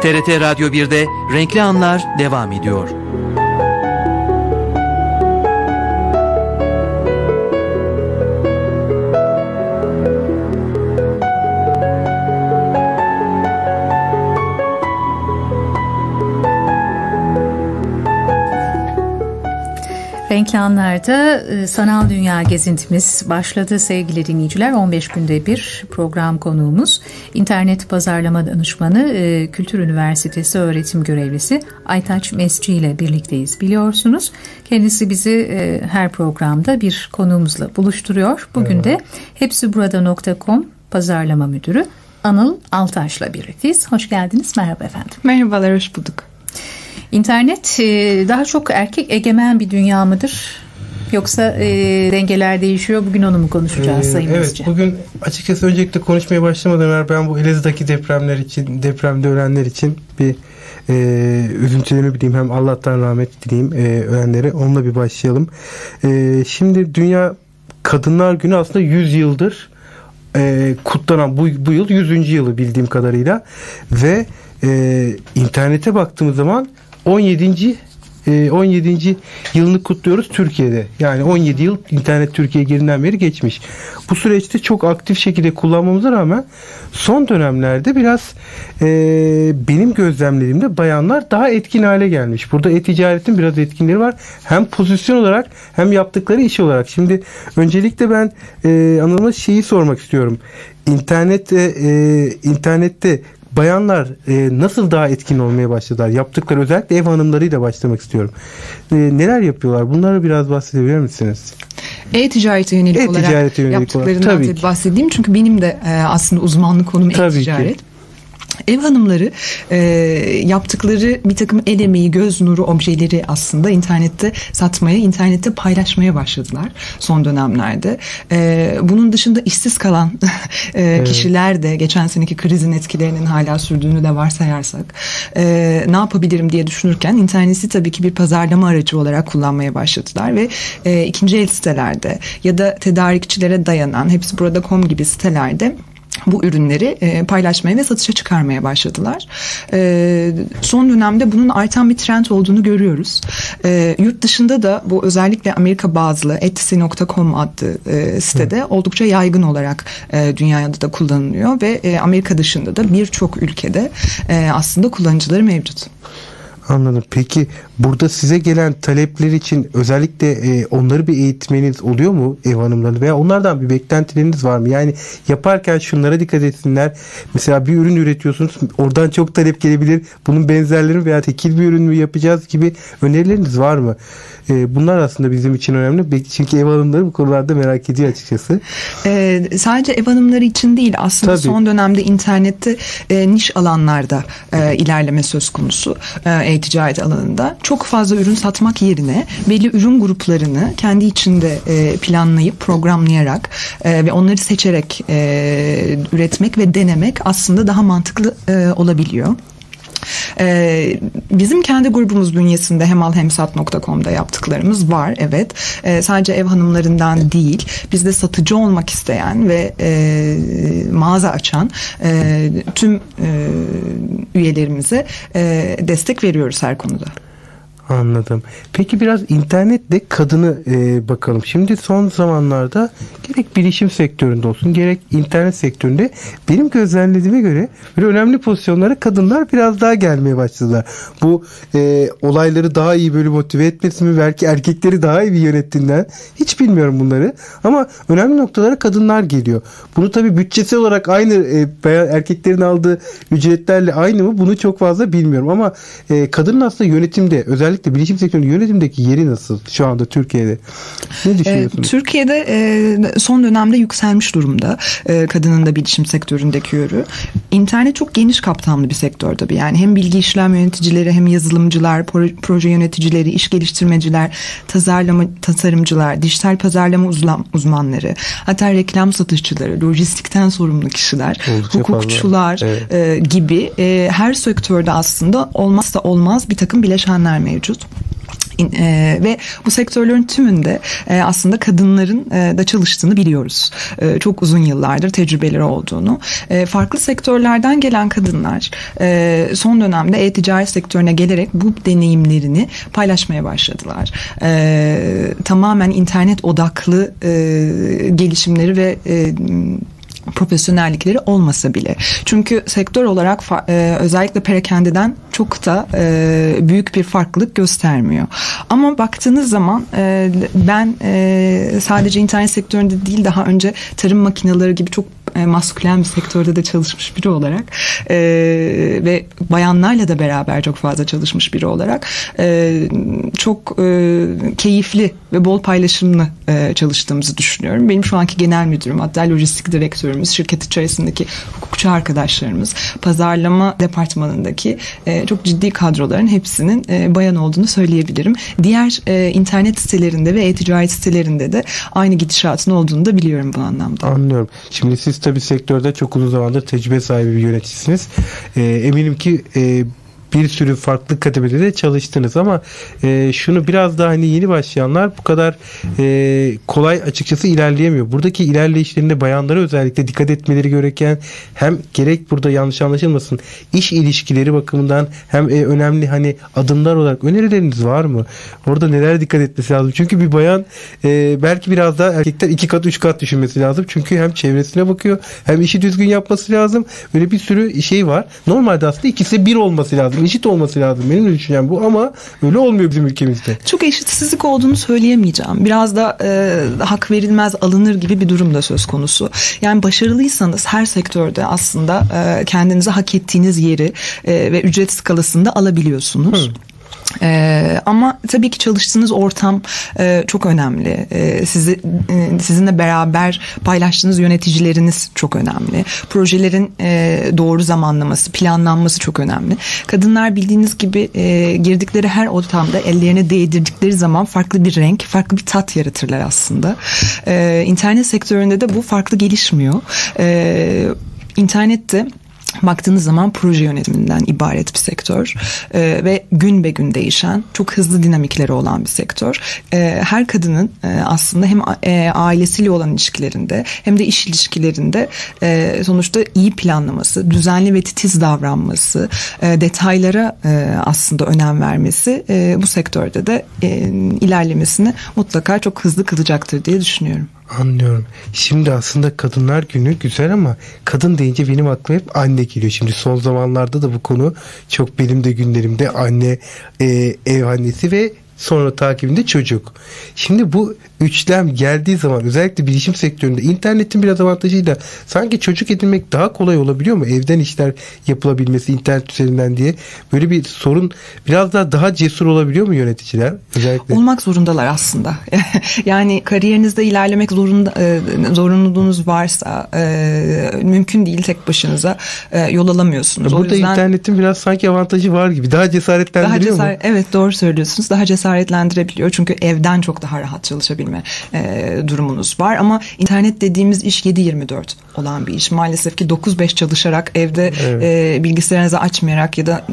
TRT Radyo 1'de Renkli Anlar devam ediyor. Renkli Anlar'da sanal dünya gezintimiz başladı sevgili dinleyiciler. 15 günde bir program konuğumuz İnternet Pazarlama Danışmanı, Kültür Üniversitesi öğretim görevlisi Aytaç Mesci ile birlikteyiz biliyorsunuz. Kendisi bizi her programda bir konuğumuzla buluşturuyor. Bugün de hepsiburada.com pazarlama müdürü Anıl Altaş'la birlikteyiz. Hoş geldiniz. Merhaba efendim. Merhabalar, hoş bulduk. İnternet daha çok erkek egemen bir dünya mıdır? Yoksa dengeler değişiyor. Bugün onu mu konuşacağız Sayın Mesci? Evet, bugün açıkçası öncelikle konuşmaya başlamadan evvel ben bu Elazığ'daki depremde ölenler için bir üzüntülerimi bileyim. Hem Allah'tan rahmet dileyim ölenlere. Onunla bir başlayalım. Şimdi Dünya Kadınlar Günü aslında 100 yıldır kutlanan bu yıl 100. yılı bildiğim kadarıyla ve internete baktığımız zaman 17. yılını kutluyoruz Türkiye'de. Yani 17 yıl internet Türkiye'ye girdiğinden beri geçmiş. Bu süreçte çok aktif şekilde kullanmamıza rağmen son dönemlerde biraz benim gözlemlerimde bayanlar daha etkin hale gelmiş. Burada e-ticaretin biraz etkinleri var. Hem pozisyon olarak hem yaptıkları iş olarak. Şimdi öncelikle ben Anıl'a şeyi sormak istiyorum. İnternette bayanlar nasıl daha etkin olmaya başladılar? Yaptıkları özellikle ev hanımlarıyla başlamak istiyorum. Neler yapıyorlar? Bunları biraz bahsedebilir misiniz? E-ticarete yönelik olarak yaptıklarından tabii bahsedeyim. Çünkü benim de aslında uzmanlık konum e-ticaret. Ev hanımları yaptıkları bir takım el emeği, göz nuru objeleri aslında internette satmaya, internette paylaşmaya başladılar son dönemlerde. Bunun dışında işsiz kalan kişiler de geçen seneki krizin etkilerinin hala sürdüğünü de varsayarsak ne yapabilirim diye düşünürken interneti tabii ki bir pazarlama aracı olarak kullanmaya başladılar ve ikinci el sitelerde ya da tedarikçilere dayanan hepsiburada.com gibi sitelerde bu ürünleri paylaşmaya ve satışa çıkarmaya başladılar. Son dönemde bunun artan bir trend olduğunu görüyoruz. Yurt dışında da bu özellikle Amerika bazlı Etsy.com adlı sitede oldukça yaygın olarak dünyada da kullanılıyor ve Amerika dışında da birçok ülkede aslında kullanıcıları mevcut. Anladım. Peki burada size gelen talepler için özellikle onları bir eğitmeniz oluyor mu ev hanımları veya onlardan bir beklentileriniz var mı? Yani yaparken şunlara dikkat etsinler. Mesela bir ürün üretiyorsunuz. Oradan çok talep gelebilir. Bunun benzerleri veya tekil bir ürün mü yapacağız gibi önerileriniz var mı? Bunlar aslında bizim için önemli. Çünkü ev hanımları bu konularda merak ediyor açıkçası. Sadece ev hanımları için değil. Aslında tabii. Son dönemde internette niş alanlarda ilerleme söz konusu. E-ticaret alanında çok fazla ürün satmak yerine belli ürün gruplarını kendi içinde planlayıp programlayarak ve onları seçerek üretmek ve denemek aslında daha mantıklı olabiliyor. Bizim kendi grubumuz bünyesinde hemalhemsat.com'da yaptıklarımız var, evet. Sadece ev hanımlarından değil, bizde satıcı olmak isteyen ve mağaza açan tüm üyelerimize destek veriyoruz her konuda. Anladım. Peki biraz internetle kadını bakalım. Şimdi son zamanlarda gerek bilişim sektöründe olsun gerek internet sektöründe benim gözlemlediğime göre böyle önemli pozisyonlara kadınlar biraz daha gelmeye başladılar. Bu olayları daha iyi böyle motive etmesi mi, belki erkekleri daha iyi bir yönettiğinden, hiç bilmiyorum bunları. Ama önemli noktalara kadınlar geliyor. Bunu tabii bütçesi olarak aynı erkeklerin aldığı ücretlerle aynı mı? Bunu çok fazla bilmiyorum ama kadının aslında yönetimde, özellikle bilişim sektörünün yönetimdeki yeri nasıl şu anda Türkiye'de? Ne düşünüyorsunuz? Türkiye'de son dönemde yükselmiş durumda kadının da bilişim sektöründeki yeri. İnternet çok geniş kapsamlı bir sektör tabii. Yani hem bilgi işlem yöneticileri hem yazılımcılar, proje yöneticileri, iş geliştirmeciler, tasarımcılar, dijital pazarlama uzmanları, hatta reklam satışçıları, lojistikten sorumlu kişiler, oldukça hukukçular evet. Gibi her sektörde aslında olmazsa olmaz bir takım bileşenler mevcut. Ve bu sektörlerin tümünde aslında kadınların da çalıştığını biliyoruz. Çok uzun yıllardır tecrübeleri olduğunu. Farklı sektörlerden gelen kadınlar son dönemde e-ticaret sektörüne gelerek bu deneyimlerini paylaşmaya başladılar. Tamamen internet odaklı gelişimleri ve profesyonellikleri olmasa bile. Çünkü sektör olarak özellikle perakendeden çok da büyük bir farklılık göstermiyor. Ama baktığınız zaman ben sadece internet sektöründe değil, daha önce tarım makineleri gibi çok maskülen bir sektörde de çalışmış biri olarak ve bayanlarla da beraber çok fazla çalışmış biri olarak çok keyifli ve bol paylaşımlı çalıştığımızı düşünüyorum. Benim şu anki genel müdürüm, hatta lojistik direktörümüz, şirket içerisindeki hukukçu arkadaşlarımız, pazarlama departmanındaki çok ciddi kadroların hepsinin bayan olduğunu söyleyebilirim. Diğer internet sitelerinde ve e-ticaret sitelerinde de aynı gidişatın olduğunu da biliyorum bu anlamda. Anlıyorum. Şimdi siz tabii sektörde çok uzun zamandır tecrübe sahibi bir yöneticisiniz. Eminim ki bir sürü farklı kategoride çalıştınız ama şunu biraz daha hani yeni başlayanlar bu kadar kolay açıkçası ilerleyemiyor. Buradaki ilerleyişlerinde bayanlara özellikle dikkat etmeleri gereken, hem gerek burada yanlış anlaşılmasın, iş ilişkileri bakımından hem önemli hani adımlar olarak önerileriniz var mı? Orada neler dikkat etmesi lazım? Çünkü bir bayan belki biraz daha erkekler 2 kat 3 kat düşünmesi lazım. Çünkü hem çevresine bakıyor, hem işi düzgün yapması lazım. Böyle bir sürü şey var. Normalde aslında ikisi bir olması lazım. Eşit olması lazım. Benim de düşüncem bu ama öyle olmuyor bizim ülkemizde. Çok eşitsizlik olduğunu söyleyemeyeceğim. Biraz da hak verilmez alınır gibi bir durum da söz konusu. Yani başarılıysanız her sektörde aslında kendinize hak ettiğiniz yeri ve ücret skalasında alabiliyorsunuz. Ama tabii ki çalıştığınız ortam çok önemli. Sizinle beraber paylaştığınız yöneticileriniz çok önemli. Projelerin doğru zamanlaması, planlanması çok önemli. Kadınlar bildiğiniz gibi girdikleri her ortamda ellerine değdirdikleri zaman farklı bir renk, farklı bir tat yaratırlar aslında. İnternet sektöründe de bu farklı gelişmiyor. İnternette baktığınız zaman proje yönetiminden ibaret bir sektör ve gün be gün değişen, çok hızlı dinamikleri olan bir sektör. Her kadının aslında hem ailesiyle olan ilişkilerinde hem de iş ilişkilerinde sonuçta iyi planlaması, düzenli ve titiz davranması, detaylara aslında önem vermesi bu sektörde de ilerlemesini mutlaka çok hızlı kılacaktır diye düşünüyorum. Anlıyorum. Şimdi aslında Kadınlar Günü güzel ama kadın deyince benim aklıma hep anne geliyor. Şimdi son zamanlarda da bu konu çok benim de günlerimde anne, ev annesi ve sonra takibinde çocuk. Şimdi bu üçlem geldiği zaman özellikle bilişim sektöründe internetin biraz avantajıyla sanki çocuk edinmek daha kolay olabiliyor mu? Evden işler yapılabilmesi internet üzerinden diye böyle bir sorun, biraz daha cesur olabiliyor mu yöneticiler? Özellikle. Olmak zorundalar aslında. Yani kariyerinizde ilerlemek zorunluluğunuz varsa mümkün değil tek başınıza yol alamıyorsunuz. Burada o yüzden internetin biraz sanki avantajı var gibi. Daha cesaretlendiriyor mu? Evet, doğru söylüyorsunuz. Daha cesaretlendirebiliyor. Çünkü evden çok daha rahat çalışabilme durumunuz var. Ama internet dediğimiz iş 7/24 olan bir iş. Maalesef ki 9-5 çalışarak evde bilgisayarınızı açmayarak ya da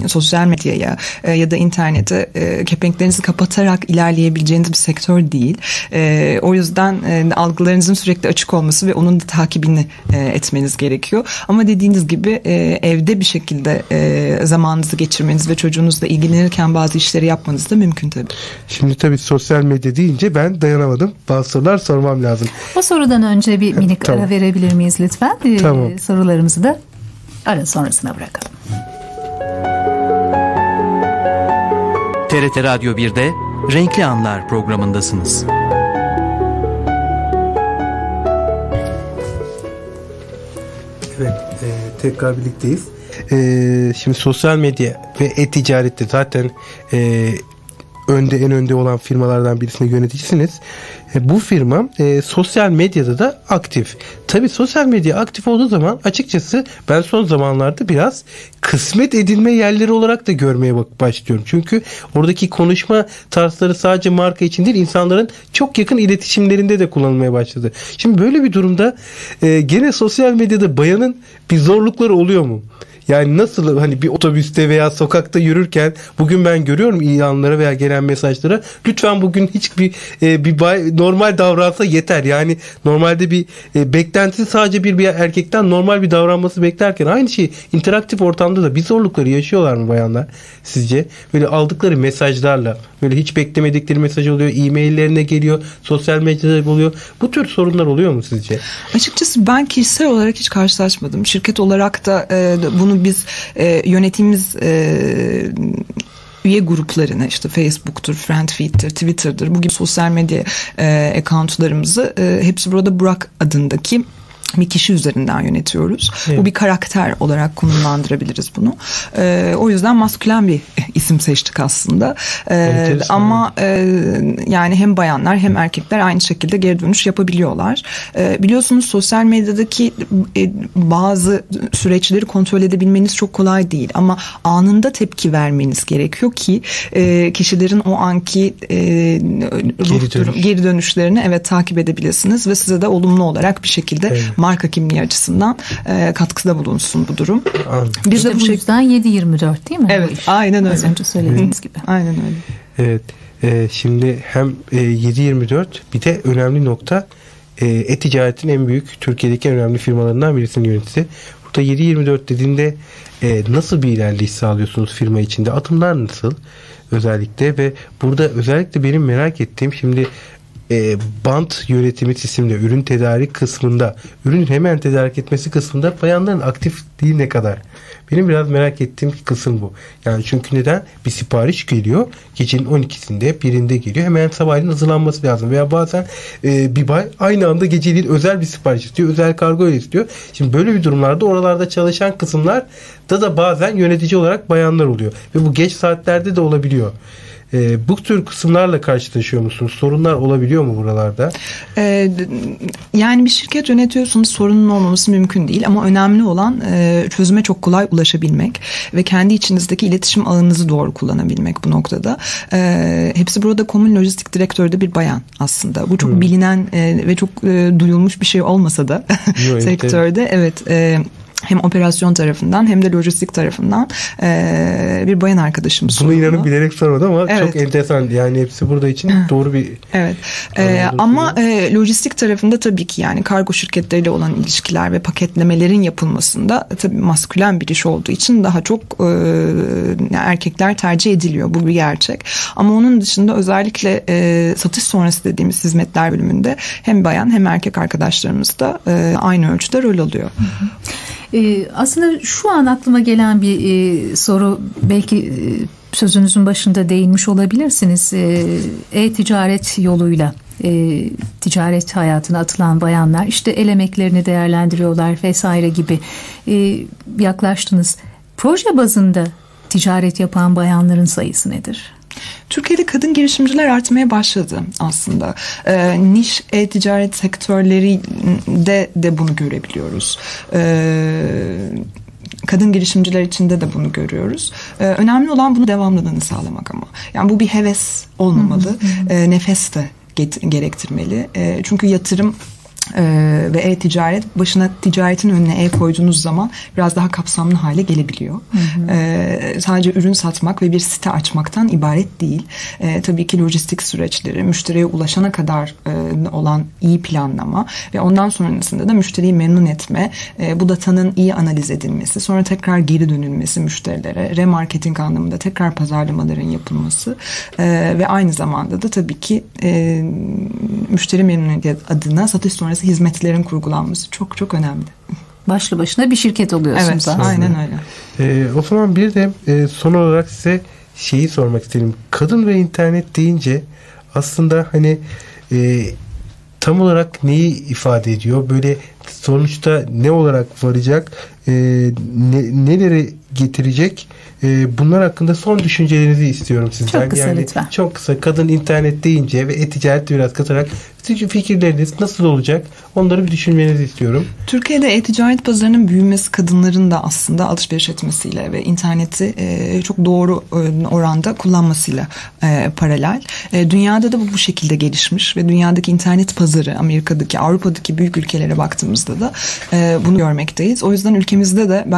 sosyal medyaya ya da internete kepenklerinizi kapatarak ilerleyebileceğiniz bir sektör değil. O yüzden algılarınızın sürekli açık olması ve onun da takibini etmeniz gerekiyor. Ama dediğiniz gibi evde bir şekilde zamanınızı geçirmeniz ve çocuğunuzla ilgilenirken bazı işleri yapmanız da mümkün tabii. Şimdi tabii sosyal medya deyince ben dayanamadım. Bazı sorular sormam lazım. O sorudan önce bir minik tamam. ara verebilir miyiz lütfen? Tamam. Sorularımızı da ara sonrasına bırakalım. TRT Radyo 1'de Renkli Anlar programındasınız. Evet, tekrar birlikteyiz. Şimdi sosyal medya ve e-ticarette zaten en önde olan firmalardan birisinde yöneticisiniz. Bu firma sosyal medyada da aktif. tabii sosyal medya aktif olduğu zaman açıkçası ben son zamanlarda biraz kısmet edinme yerleri olarak da görmeye başlıyorum. Çünkü oradaki konuşma tarzları sadece marka için değil, insanların çok yakın iletişimlerinde de kullanılmaya başladı. Şimdi böyle bir durumda gene sosyal medyada bayanın bir zorlukları oluyor mu? Yani nasıl, hani bir otobüste veya sokakta yürürken bugün ben görüyorum ilanlara veya gelen mesajlara, lütfen bugün hiçbir normal davransa yeter. Yani normalde bir beklentisi sadece bir erkekten normal bir davranması beklerken aynı şey interaktif ortamda da bir zorlukları yaşıyorlar mı bayanlar sizce? Böyle aldıkları mesajlarla, böyle hiç beklemedikleri mesaj oluyor, e-maillerine geliyor, sosyal medyada oluyor. Bu tür sorunlar oluyor mu sizce? Açıkçası ben kişisel olarak hiç karşılaşmadım. Şirket olarak da bunu biz yönetimimiz üye gruplarını, işte Facebook'tur, Friendfeed'tir, Twitter'dır, bu gibi sosyal medya accountlarımızı hepsi burada Burak adındaki bir kişi üzerinden yönetiyoruz. Evet. Bu bir karakter olarak konumlandırabiliriz bunu. O yüzden maskülen bir isim seçtik aslında. Ama yani hem bayanlar hem erkekler aynı şekilde geri dönüş yapabiliyorlar. Biliyorsunuz sosyal medyadaki bazı süreçleri kontrol edebilmeniz çok kolay değil. Ama anında tepki vermeniz gerekiyor ki kişilerin o anki geri dönüşlerini takip edebilirsiniz ve size de olumlu olarak bir şekilde marka kimliği açısından katkıda bulunsun bu durum. Biz de bu yüzden 7/24 değil mi? Evet, aynen öyle. Az önce söylediğiniz gibi. Aynen öyle. Evet. Şimdi hem 7/24 bir de önemli nokta, e-ticaretin en büyük Türkiye'deki önemli firmalarından birisinin yöneticisi. Burada 7/24 dediğinde nasıl bir ilerleyiş sağlıyorsunuz firma içinde? Adımlar nasıl özellikle? Ve burada özellikle benim merak ettiğim, şimdi bant yönetimi sisteminde, ürün tedarik kısmında, ürünün hemen tedarik etmesi kısmında bayanların aktifliği ne kadar? Benim biraz merak ettiğim kısım bu. Yani çünkü neden? Bir sipariş geliyor. Gecenin 12'sinde, 1'inde geliyor. Hemen sabahleyin hazırlanması lazım. Veya bazen bir bay aynı anda geceliğin özel bir sipariş istiyor. Özel kargo istiyor. Şimdi böyle bir durumlarda oralarda çalışan kısımlarda da bazen yönetici olarak bayanlar oluyor. Ve bu geç saatlerde de olabiliyor. Bu tür kısımlarla karşılaşıyor musunuz? Sorunlar olabiliyor mu buralarda? Yani bir şirket yönetiyorsunuz, sorunun olmaması mümkün değil ama önemli olan çözüme çok kolay ulaşabilmek ve kendi içinizdeki iletişim ağınızı doğru kullanabilmek bu noktada. Hepsi burada Common Lojistik Direktörü de bir bayan aslında. Bu çok bilinen ve çok duyulmuş bir şey olmasa da sektörde. Evet. Hem operasyon tarafından hem de lojistik tarafından bir bayan arkadaşımız. Bunu inanın bilerek sormadım ama çok enteresan. Yani hepsi burada için doğru bir... Evet. Ama lojistik tarafında tabii ki yani kargo şirketleriyle olan ilişkiler ve paketlemelerin yapılmasında tabii maskülen bir iş olduğu için daha çok erkekler tercih ediliyor. Bu bir gerçek. Ama onun dışında özellikle satış sonrası dediğimiz hizmetler bölümünde hem bayan hem erkek arkadaşlarımız da aynı ölçüde rol alıyor. Aslında şu an aklıma gelen bir soru, belki sözünüzün başında değinmiş olabilirsiniz. E-ticaret yoluyla ticaret hayatına atılan bayanlar, işte el emeklerini değerlendiriyorlar vesaire gibi yaklaştınız. Proje bazında ticaret yapan bayanların sayısı nedir? Türkiye'de kadın girişimciler artmaya başladı aslında. Niş e-ticaret sektörlerinde de bunu görebiliyoruz. Kadın girişimciler içinde de bunu görüyoruz. Önemli olan bunu devamlılığını sağlamak ama. Yani bu bir heves olmamalı. Nefes de gerektirmeli. Çünkü yatırım ve e-ticaret başına ticaretin önüne koyduğunuz zaman biraz daha kapsamlı hale gelebiliyor. Sadece ürün satmak ve bir site açmaktan ibaret değil. Tabii ki lojistik süreçleri, müşteriye ulaşana kadar olan iyi planlama ve ondan sonrasında da müşteriyi memnun etme, bu datanın iyi analiz edilmesi, sonra tekrar geri dönülmesi müşterilere, remarketing anlamında tekrar pazarlamaların yapılması ve aynı zamanda da tabii ki müşteri memnuniyeti adına satış sonrası hizmetlerin kurgulanması çok çok önemli. Başlı başına bir şirket oluyorsunuz. Evet, aynen öyle. O zaman bir de son olarak size şeyi sormak istedim. Kadın ve internet deyince aslında hani tam olarak neyi ifade ediyor? Böyle sonuçta ne olarak varacak? Neleri getirecek. Bunlar hakkında son düşüncelerinizi istiyorum sizden. Çok kısa lütfen. Çok kısa. Kadın internet deyince ve e-ticaret biraz katarak fikirleriniz nasıl olacak? Onları bir düşünmenizi istiyorum. Türkiye'de e-ticaret pazarının büyümesi kadınların da aslında alışveriş etmesiyle ve interneti çok doğru oranda kullanmasıyla paralel. Dünyada da bu şekilde gelişmiş ve dünyadaki internet pazarı Amerika'daki, Avrupa'daki büyük ülkelere baktığımızda da bunu görmekteyiz. O yüzden ülkemizde de